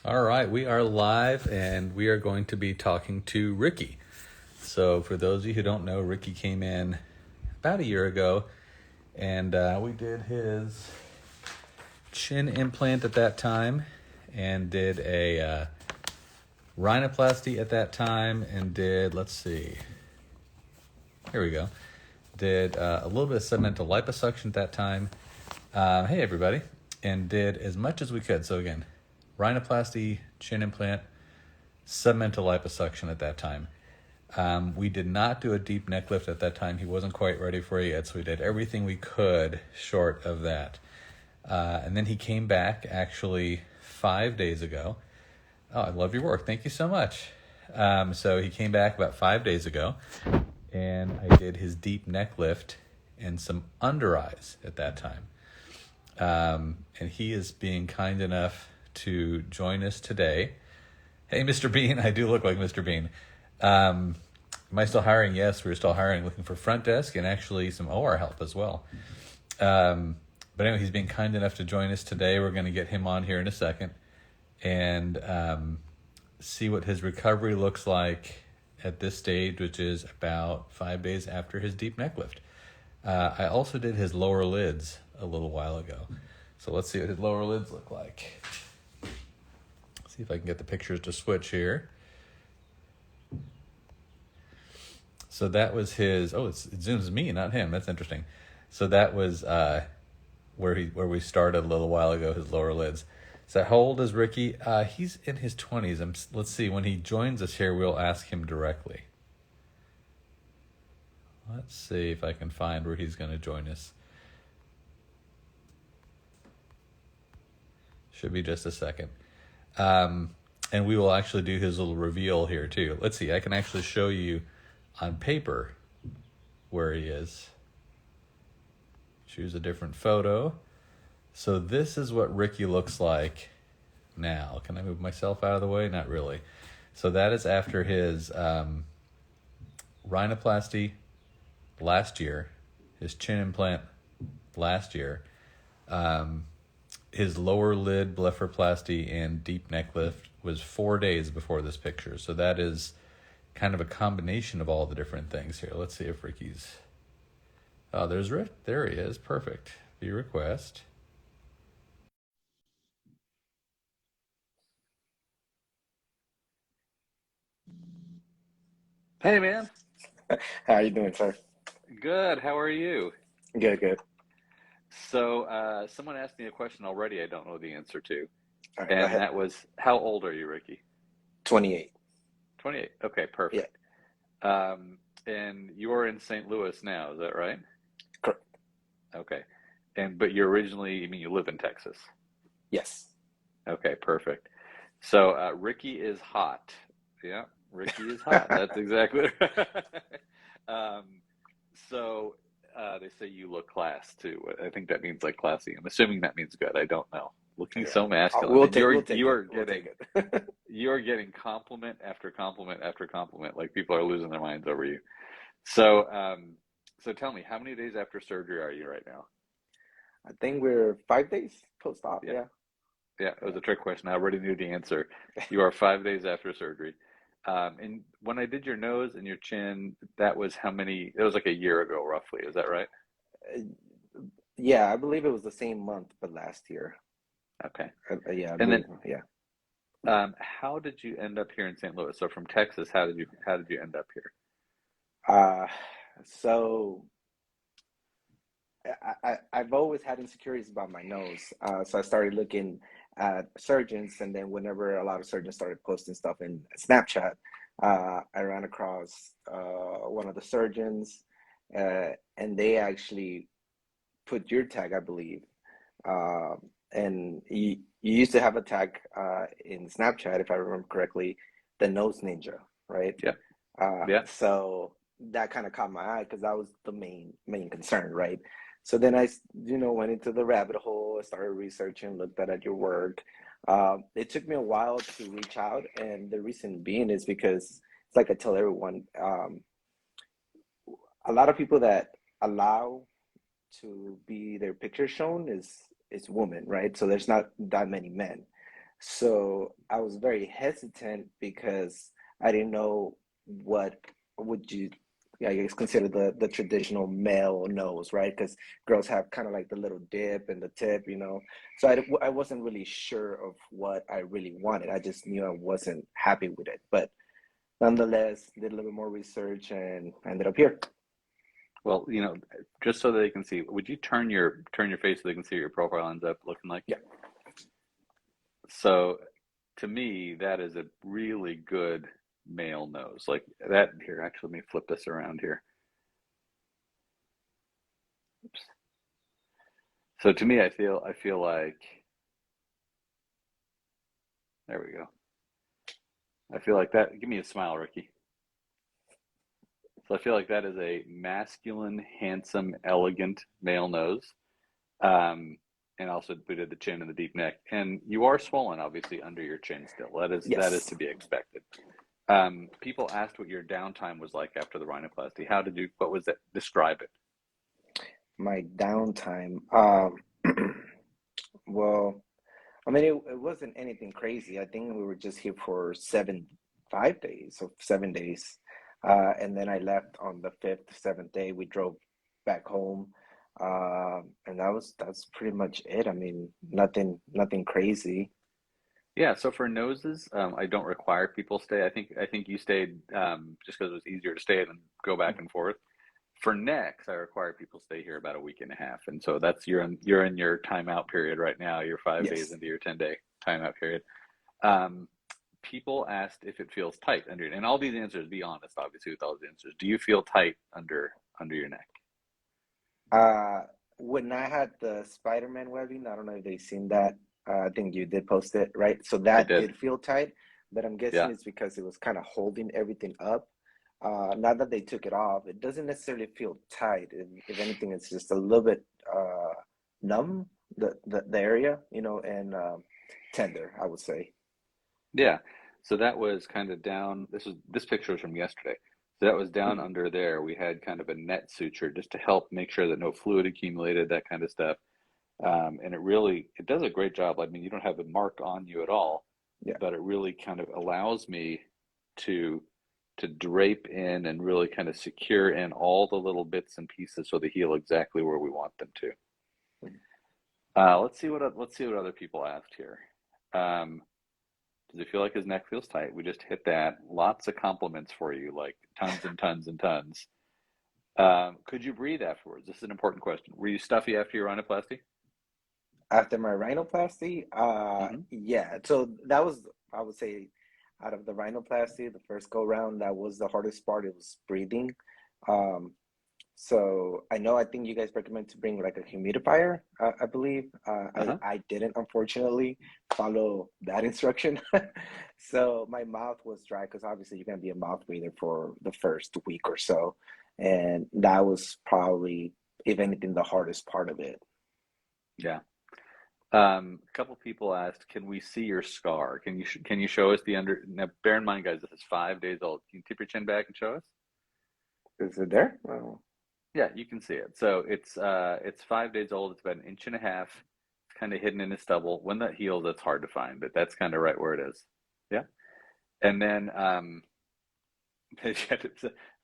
All right, we are live and we are going to be talking to Ricky. So, for those of you who don't know, Ricky came in about a year ago and we did his chin implant at that time and did a rhinoplasty at that time and did, let's see, here we go, did a little bit of segmental liposuction at that time. Hey, everybody, and did as much as we could. So, again, rhinoplasty, chin implant, segmental liposuction at that time. We did not do a deep neck lift at that time. He wasn't quite ready for it yet, so we did everything we could short of that. And then he came back actually 5 days ago. Oh, I love your work. Thank you so much. So he came back about 5 days ago, and I did his deep neck lift and some under eyes at that time. And he is being kind enough to join us today. Hey, Mr. Bean. I do look like Mr. Bean. Am I still hiring? Yes, we're still hiring, looking for front desk and actually some OR help as well. But anyway, he's being kind enough to join us today. We're going to get him on here in a second and see what his recovery looks like at this stage, which is about 5 days after his deep neck lift. I also did his lower lids a little while ago. So let's see what his lower lids look like. See if I can get the pictures to switch here. So that was his. Oh, it zooms me, not him. That's interesting. So that was where we started a little while ago. His lower lids. So how old is Ricky? He's in his 20s. Let's see. When he joins us here, we'll ask him directly. Let's see if I can find where he's going to join us. Should be just a second. And we will actually do his little reveal here too. Let's see. I can actually show you on paper where he is. Choose a different photo. So this is what Ricky looks like now. Can I move myself out of the way? Not really. So that is after his rhinoplasty last year, his chin implant last year, his lower lid blepharoplasty and deep neck lift was 4 days before this picture. So that is kind of a combination of all the different things here. Let's see if Ricky's... Oh, there's Rick. There he is. Perfect. View request. Hey, man. How you doing, sir? Good. How are you? Good, good. So, someone asked me a question already I don't know the answer to. All right, go And ahead. that was, how old are you, Ricky? 28. 28. Okay, Yeah, perfect. And you're in St. Louis now, is that right? correct. Okay. But you're originally, you live in Texas. Yes. Okay, perfect. So, Ricky is hot. Yeah, Ricky is hot. That's exactly right. Um, so, they say you look class too. I think that means like classy. I'm assuming that means good. I don't know. Looking Yeah. so masculine, We'll and take we'll take you it. are We'll getting take it. compliment after compliment after compliment. Like people are losing their minds over you. So, so tell me, how many days after surgery are you right now? I think we're 5 days post-op. Yeah, Yeah. yeah. It was Yeah. a trick question. I already knew the answer. You are 5 days after surgery. And when I did your nose and your chin, that was how many? It was like a year ago, roughly. Is that right? Uh, Yeah, I believe it was the same month, but last year. Okay. Yeah, I And then, believe. Yeah. how did you end up here in St. Louis? So from Texas, how did you end up here? Uh, so I've always had insecurities about my nose. So I started looking at surgeons, and then whenever a lot of surgeons started posting stuff in Snapchat, I ran across one of the surgeons, and they actually put your tag, I believe. Uh, and you used to have a tag in Snapchat, if I remember correctly, the nose ninja, right? Yeah, yeah. So that kind of caught my eye because that was the main concern, right? So then went into the rabbit hole. I started researching, looked at your work. It took me a while to reach out, and the reason being is because it's like I tell everyone, a lot of people that allow to be their picture shown is women, right? So there's not that many men. So I was very hesitant because I didn't know what would you, I guess, consider the traditional male nose, right? Because girls have kind of like the little dip and the tip, you know. So I wasn't really sure of what I really wanted. I just knew I wasn't happy with it. But nonetheless, did a little bit more research and ended up here. Well, just so that they can see, would you turn your face so they can see what your profile ends up looking like? Yeah. So to me, that is a really good male nose. Like that here, actually, let me flip this around here. Oops. So to me, I feel like there we go. I feel like that. Give me a smile, Ricky. So I feel like that is a masculine, handsome, elegant male nose. Um, and also we did the chin and the deep neck. And you are swollen, obviously, under your chin still. That is Yes. to be expected. People asked what your downtime was like after the rhinoplasty. What was that? Describe it. My downtime. Well, I mean, it wasn't anything crazy. I think we were just here for 5 days, so 7 days. And then I left on the fifth, seventh day. We drove back home. And that's pretty much it. I mean, nothing crazy. Yeah, so for noses, I don't require people stay. I think you stayed just because it was easier to stay than go back and forth. For necks, I require people stay here about a week and a half, and so that's you're in your timeout period right now. You're 5 days Yes. into your 10-day timeout period. Um, People asked if it feels tight under, and all these answers. Be honest, obviously, with all these answers. Do you feel tight under your neck? Uh, when I had the Spider-Man webbing, I don't know if they've seen that. I think you did post it, right? So I that did. did feel tight, but I'm guessing Yeah. it's because it was kind of holding everything up. Now that they took it off, it doesn't necessarily feel tight. If anything, it's just a little bit numb, the area, and tender, I would say. Yeah. So that was kind of down. This picture was from yesterday. So that was down Mhm. under there. We had kind of a net suture just to help make sure that no fluid accumulated, that kind of stuff. And it does a great job. I mean, you don't have a mark on you at all, Yeah. but it really kind of allows me to to drape in and really kind of secure in all the little bits and pieces so they heal exactly where we want them to. Let's see what other people asked here. Um, does it feel like his neck feels tight? We just hit that. Lots of compliments for you, like tons and tons and tons. Could you breathe afterwards? This is an important question. Were you stuffy after your rhinoplasty? After my rhinoplasty, Hmm. yeah. So that was, I would say, out of the rhinoplasty, the first go round, that was the hardest part. It was breathing. Um, so I think you guys recommend to bring like a humidifier, I believe. I Uh-huh. I didn't unfortunately follow that instruction. So my mouth was dry because obviously you're gonna be a mouth breather for the first week or so, and that was probably, if anything, the hardest part of it. Yeah. A couple people asked, "Can we see your scar? Can you show us the under?" Now, bear in mind, guys, this is 5 days old. Can you tip your chin back and show us? Is it there? Oh. Yeah, you can see it. So it's 5 days old. It's about an inch and a half. It's kind of hidden in his stubble. When that heals, that's hard to find, but that's kind of right where it is. Yeah. And then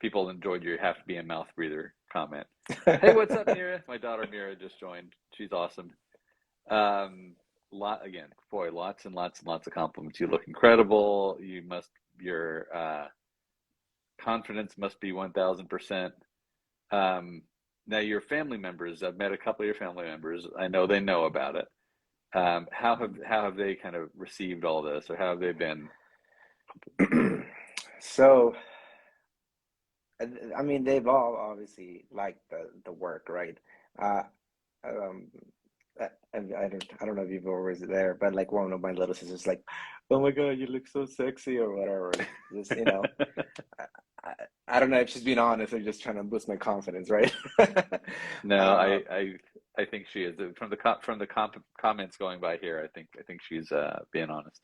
people enjoyed your "have to be a mouth breather" comment. Hey, what's up, Mira? My daughter Mira just joined. She's awesome. Um, again, boy, lots and lots and lots of compliments. You look incredible. Your confidence must be 1000%. Um, Now your family members, I've met a couple of your family members. I know they know about it. How have they kind of received all this, or how have they been? So, I mean, they've all obviously liked the work, right? Uh, um, I don't know if you've always there, but like one of my little sisters, like, oh my God, you look so sexy or whatever. Just, I, I, I don't know if she's being honest or just trying to boost my confidence, right? No, uh, I think she is from the comments going by here. I think she's being honest.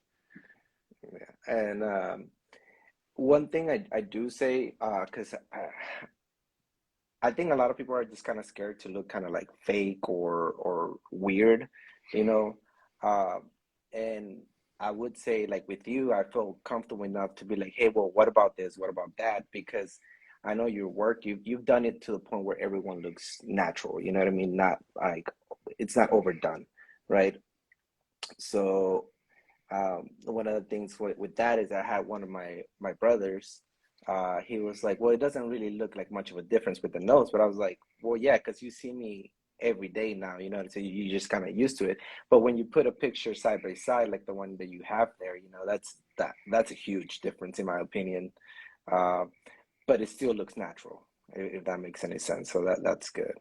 yeah. And one thing I do say, because I think a lot of people are just kind of scared to look kind of like fake or weird, you know. And I would say, like with you, I feel comfortable enough to be like, hey, well, what about this? What about that? Because I know your work, you've done it to the point where everyone looks natural. You know what I mean? Not like it's not overdone, right? So one of the things with that is I had one of my brothers. He was like, "Well, it doesn't really look like much of a difference with the nose," but I was like, "Well, yeah, because you see me every day now, you know, so you just kind of used to it. But when you put a picture side by side, like the one that you have there, you know, that's a huge difference in my opinion. Uh, but it still looks natural, if that makes any sense. So that's good.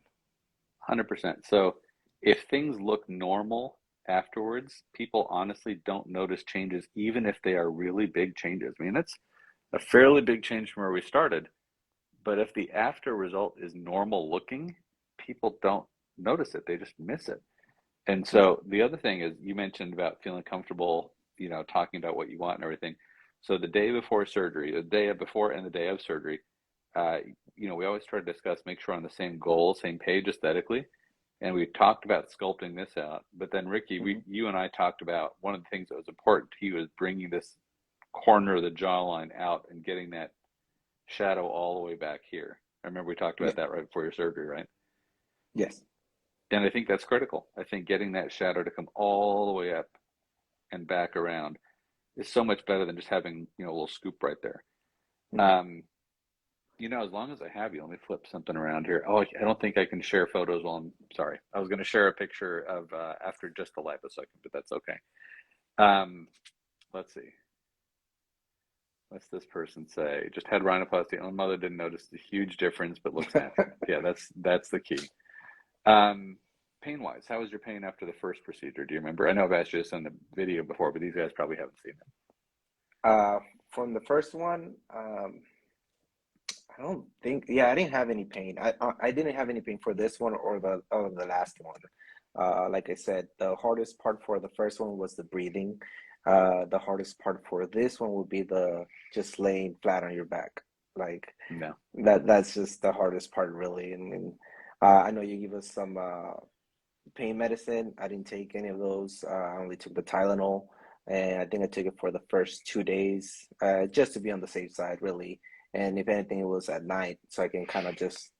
100%. So if things look normal afterwards, people honestly don't notice changes, even if they are really big changes. I mean, it's a fairly big change from where we started, but if the after result is normal looking, people don't notice it. They just miss it. And Yeah. so the other thing is you mentioned about feeling comfortable, talking about what you want and everything. So the day before surgery, the day before and the day of surgery, uh, we always try to discuss, make sure we're on the same goal, same page aesthetically. And we talked about sculpting this out. But then Ricky, Hmm. you and I talked about one of the things that was important to you was bringing this corner of the jawline out and getting that shadow all the way back here. I remember we talked Yeah. about that right before your surgery, right? Yes. And I think that's critical. I think getting that shadow to come all the way up and back around is so much better than just having, a little scoop right there. Hmm. Um, as long as I have you, let me flip something around here. Oh, I don't think I can share photos while I'm sorry. I was going to share a picture of after just the liposuction, but that's okay. Um, let's see. What's this person say? Just had rhinoplasty. My mother didn't notice the huge difference, but looks natural. Yeah, that's the key. Um, pain wise, how was your pain after the first procedure? Do you remember? I know I've asked you this on the video before, but these guys probably haven't seen it. Uh, from the first one, I don't think. Yeah, I didn't have any pain. I didn't have any pain for this one or the last one. Like I said, the hardest part for the first one was the breathing. The hardest part for this one would be the just laying flat on your back. Like No. that's just the hardest part really. And I know you give us some pain medicine. I didn't take any of those. I only took the Tylenol, and I think I took it for the first 2 days, just to be on the safe side, really. And if anything, it was at night, so I can kind of just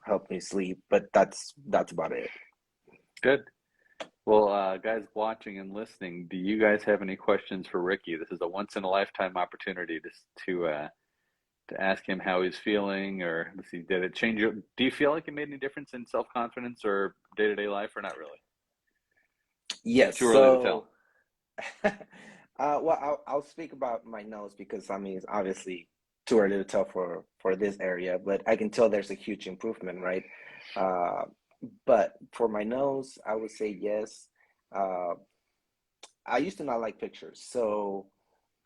help me sleep. But that's about it. Good. Well, guys watching and listening, do you guys have any questions for Ricky? This is a once in a lifetime opportunity to ask him how he's feeling, or let's see, did it change you? Do you feel like it made any difference in self confidence or day to day life, or not really? Is it Yes. too early to tell? So, well, I'll speak about my nose because I mean it's obviously too early to tell for this area, but I can tell there's a huge improvement, right? Uh, but for my nose, I would say yes. Uh, I used to not like pictures. So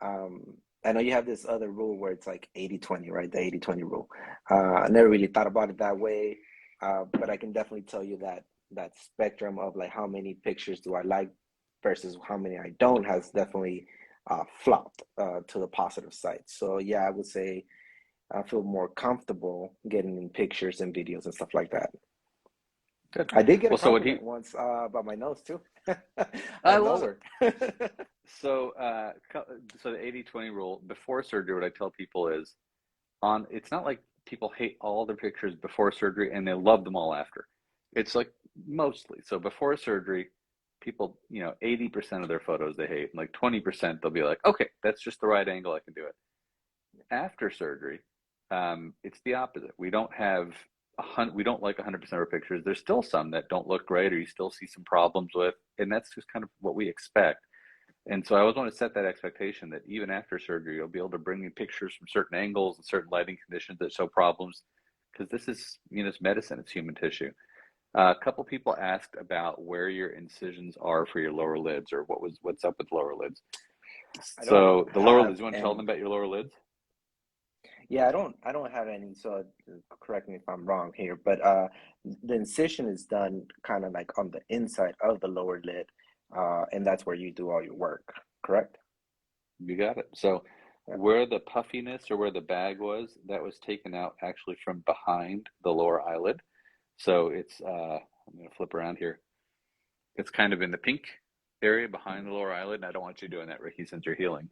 um, I know you have this other rule where it's like 80-20, right? The 80-20 rule. I never really thought about it that way. But I can definitely tell you that spectrum of like how many pictures do I like versus how many I don't has definitely flopped to the positive side. So yeah, I would say I feel more comfortable getting in pictures and videos and stuff like that. Good. I did get a Well, so what he, compliment once about my nose too, I out of love it. nowhere. So, so the 80-20 rule before surgery, what I tell people is it's not like people hate all their pictures before surgery and they love them all after. It's like mostly. So before surgery, people, 80% of their photos they hate, and like 20% they'll be like, okay, that's just the right angle, I can do it. After surgery, it's the opposite. We don't like 100% of our pictures. There's still some that don't look great, or you still see some problems with, and that's just kind of what we expect. And so I always want to set that expectation that even after surgery, you'll be able to bring in pictures from certain angles and certain lighting conditions that show problems, because this is, it's medicine, it's human tissue. A couple people asked about where your incisions are for your lower lids, or what's up with lower lids. I don't So the lower have lids, you want to tell them any. about your lower lids? Yeah, I don't have any, so correct me if I'm wrong here, but the incision is done kind of like on the inside of the lower lid, and that's where you do all your work, correct? You got it. So Yeah. where the puffiness or where the bag was, that was taken out actually from behind the lower eyelid. So it's I'm going to flip around here. It's kind of in the pink. area behind the lower eyelid, and I don't want you doing that, Ricky, since you're healing.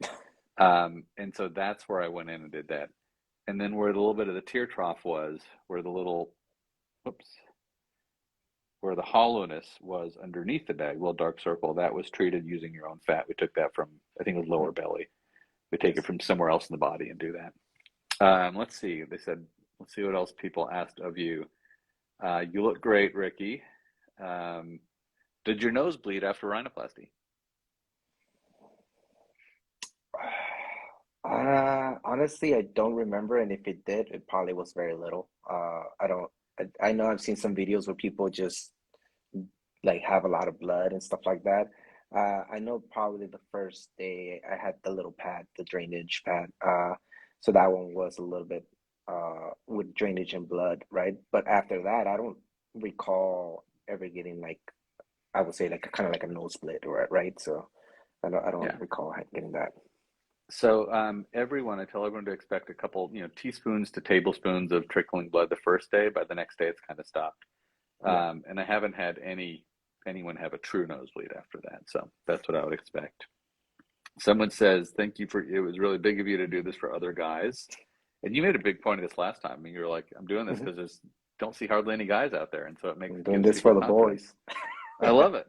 And so that's where I went in and did that. And then where the little bit of the tear trough was, where the little, whoops, where the hollowness was underneath the bag, little dark circle, that was treated using your own fat. We took that from, I think it was lower belly. We take it from somewhere else in the body and do that. Let's see. They said, let's see what else people asked of you. You look great, Ricky. Did your nose bleed after rhinoplasty? Honestly, I don't remember, and if it did, it probably was very little. I don't. I know I've seen some videos where people just like have a lot of blood and stuff like that. I know probably the first day I had the little pad, the drainage pad. So that one was a little bit with drainage and blood, right? But after that, I don't recall ever getting like I would say like a kind of like a nosebleed, right? So I Yeah. don't recall getting that. So everyone, I tell everyone to expect a couple, teaspoons to tablespoons of trickling blood the first day. By the next day, it's kind of stopped. Yeah. And I haven't had anyone have a true nosebleed after that. So that's what I would expect. Someone says, thank you it was really big of you to do this for other guys. And you made a big point of this last time. I mean, you were like, I'm doing this Hmm. because don't see hardly any guys out there. And so I'm doing gives this people for the confidence. boys. I love it.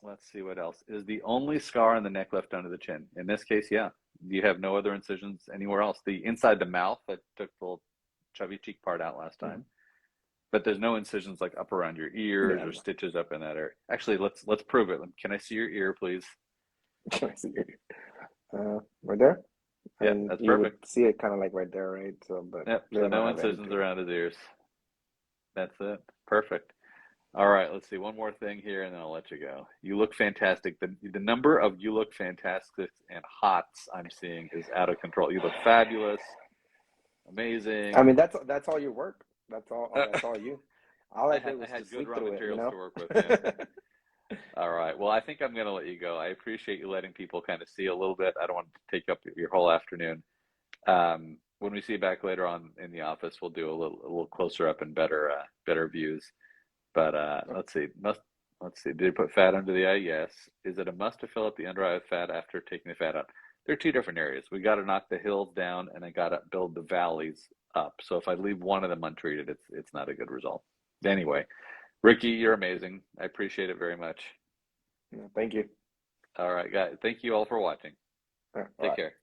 Let's see what else. Is the only scar on the neck left under the chin? In this case, yeah. You have no other incisions anywhere else. The inside the mouth, I took the little chubby cheek part out last time. But there's no incisions like up around your ears Yeah. or stitches up in that area. Actually, let's prove it. Can I see your ear, please? Can I see it? Right there. Yeah, And that's you would perfect. see it kind of like right there, right? So, but Yep, they so don't no have incisions anything. around his ears. That's it. Perfect. All right, let's see. One more thing here, and then I'll let you go. You look fantastic. The number of you look fantastic and hots I'm seeing is out of control. You look fabulous, I amazing. mean, that's all your work. That's all. That's all you. All I did I was had just good sleep raw through it, you materials know. to work with, man. All right. Well, I think I'm going to let you go. I appreciate you letting people kind of see a little bit. I don't want to take up your whole afternoon. When we see you back later on in the office, we'll do a little closer up and better views. But let's see. Did you put fat under the eye? Yes. Is it a must to fill up the under eye with fat after taking the fat out? There are two different areas. We got to knock the hills down, and I got to build the valleys up. So if I leave one of them untreated, it's not a good result. Anyway, Ricky, you're amazing. I appreciate it very much. Yeah, thank you. All right, guys. Thank you all for watching. All Take right. care.